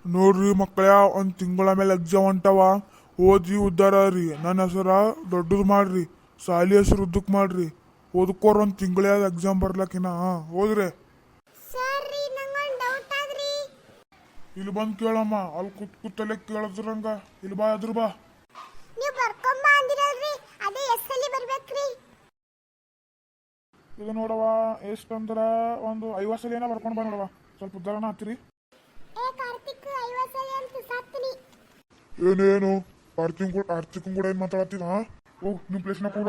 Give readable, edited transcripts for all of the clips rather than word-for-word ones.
ನೋಡ್ರಿ ಮಕ್ಕಳ, ಒಂದು ತಿಂಗಳ ಮೇಲೆ ಎಕ್ಸಾಮ್ ಹೊಂಟವ. ಓದಿ ಉದ್ದಾರ ರೀ. ನನ್ನ ಹೆಸರ ದೊಡ್ಡದು ಮಾಡ್ರಿ, ಸಾಲಿ ಹೆಸರು ಉದ್ದಕ್ಕೆ ಮಾಡ್ರಿ. ಓದ್ಕೋರ್ ಒಂದು ತಿಂಗಳ ಎಕ್ಸಾಮ್ ಬರ್ಲಕ್ಕಿನ. ಹೋದ್ರಿ ಇಲ್ಲಿ ಬಂದು ಕೇಳಮ್ಮ. ಅಲ್ಲಿ ಕೂತಲ್ಲೇ ಕೇಳಿದ್ರಂಗ. ಇಲ್ಲಿ ಬಾ, ಎದ್ರು ಬಾ. ಇದು ನೋಡವ, ಎಷ್ಟಂದ್ರ ಒಂದು 50 ಸಲ ಏನೋ ಬರ್ಕೊಂಡು ಬಾ ನೋಡವ. ಸ್ವಲ್ಪ ಉದ್ದಾರಣ ಹತ್ತಿರಿ. ಏನೇನು ಆರ್ತಿಕನ್ ಕೂಡ ಏನ್ ಮಾತಾಡತ್ತೀನ? ಹೋಗ್ ನಿಮ್ ಪ್ಲೇಸ್ನ ಕೂಡ.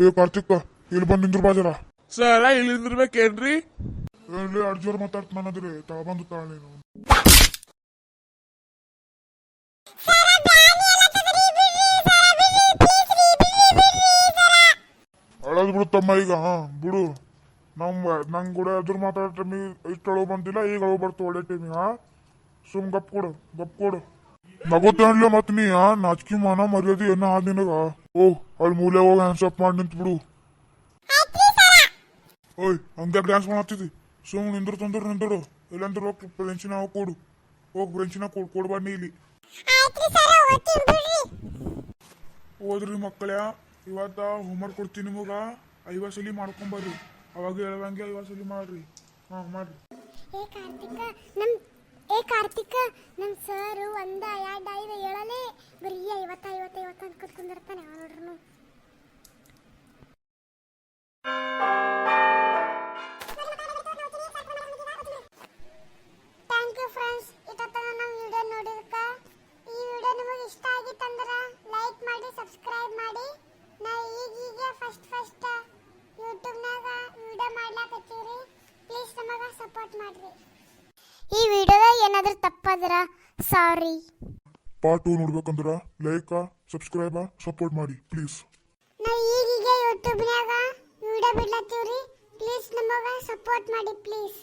ಏ ಕಾರ್ತಿಕ್, ಇಲ್ಲಿ ಬಂದು ನಿಂದ್ರು ಬಾಜರ. ಸರ ಇಲ್ಲಿ ನಿಂದಿರ್ಬೇಕೇನ್ರಿ? ಏನ್ಲಿ ಅರ್ಜೋರ್ ಮಾತಾಡ್ತಾನದ್ರಿ. ತಳ ಬಂದು ತಾಳ ನೀನು. ಅಳದ್ ಬಿಡುತ್ತಮ್ಮ ಈಗ. ಬಿಡು. ನಂಗ್ ಕೂಡ ಎದುರು ಮಾತಾಡೋ ಟೈಮಿಗೆ ಇಷ್ಟು ಅಳು ಬಂದಿಲ್ಲ, ಈಗ ಅಳು ಬರ್ತು ಒಳ್ಳೆ ಟೈಮಿಗೆ. ಸುಮ್ ಗಪ್ ಕೊಡು. ನಗೋತೇನ್ಲ ಮತ್ ನೀ ನಾಚಿಕೆ ಮಾನ ಮರ್ಯಾದೆ ಏನ ಆದ್ ನಿನಗ? ಓಹ್ ಅಲ್ಲಿ ಮೂಲೆ ಹೋಗಿ ಹ್ಯಾಂಡ್ಸ್ ಅಪ್ ಮಾಡಿ ನಿಂತು ಬಿಡು. ಓಯ್ ಹಂಗ್ಯಾಕ್ ಡ್ಯಾನ್ಸ್ ಮಾಡತ್ತಿದ್ದಿ? ಸುಮ್ ನಿಂದ್ರು ಇಲ್ಲಂದ್ರೆ ಹೋಗಿ ಬ್ರೆಂಚಿನ ಹೋಗಿ ಕೊಡು. ಬ್ರೆಂಚಿನ ಕೊಡ್ಬಾರ್ದು ಇಲ್ಲಿ. ಓದ್ರಿ ಮಕ್ಕಳ, ಇವತ್ತ ಹೋಮ್ವರ್ಕ್ ಕೊಡ್ತೀನಿ ನಿಮಗ. 50 ಸಲ ಮಾಡ್ಕೊಂಬರ್ರಿ. ಅವಾಗ ಹೇಳುವಂಗೆ 50 ಸಲ ಮಾಡ್ರಿ. ಮಾಡ್ರಿ. ಕಾರ್ತಿಕ, ನಮ್ ಸರ್ ಒಂದ 2 5 ಹೇಳಲೇ ಬರೀ 50 ಅಂತ ಕೂತ್ಕೊಂಡಿರ್ತಾನೆ ನೋಡ್ರು. Thank you friends. ಇಷ್ಟೊತ್ತನ ನಮ್ಮ ವಿಡಿಯೋ ನೋಡಿದಕ್ಕ. ಈ ವಿಡಿಯೋ ನಿಮಗೆ ಇಷ್ಟ ಆಗಿತ್ತಂದ್ರೆ ಲೈಕ್ ಮಾಡಿ, ಸಬ್ಸ್ಕ್ರೈಬ್ ಮಾಡಿ. ನಾವು ಈಗ ಫಸ್ಟ್ ಯೂಟ್ಯೂಬ್ನಾಗ ವಿಡಿಯೋ ಮಾಡ್ಲಾಕತ್ತೀವ್ರಿ. ಪ್ಲೀಸ್ ನಮಗೆ ಸಪೋರ್ಟ್ ಮಾಡ್ರಿ. ಈ ವಿಡಿಯೋದಾಗ ಏನಾದರೂ ತಪ್ಪಾದ್ರ ಸಾರಿ. ಪಾರ್ಟ್ 2 ನೋಡ್ಬೇಕಂದ್ರ ಲೈಕ್, ಸಬ್ಸ್ಕ್ರೈಬ್, ಸಪೋರ್ಟ್ ಮಾಡಿ ಪ್ಲೀಸ್. ನಾವು ಈಗ ಯೂಟ್ಯೂಬ್ನಾಗ ವಿಡಿಯೋ ಬಿಡ್ಲತ್ತೀವ್ರಿ. ಪ್ಲೀಸ್ ನಮಗೆ ಸಪೋರ್ಟ್ ಮಾಡಿ ಪ್ಲೀಸ್.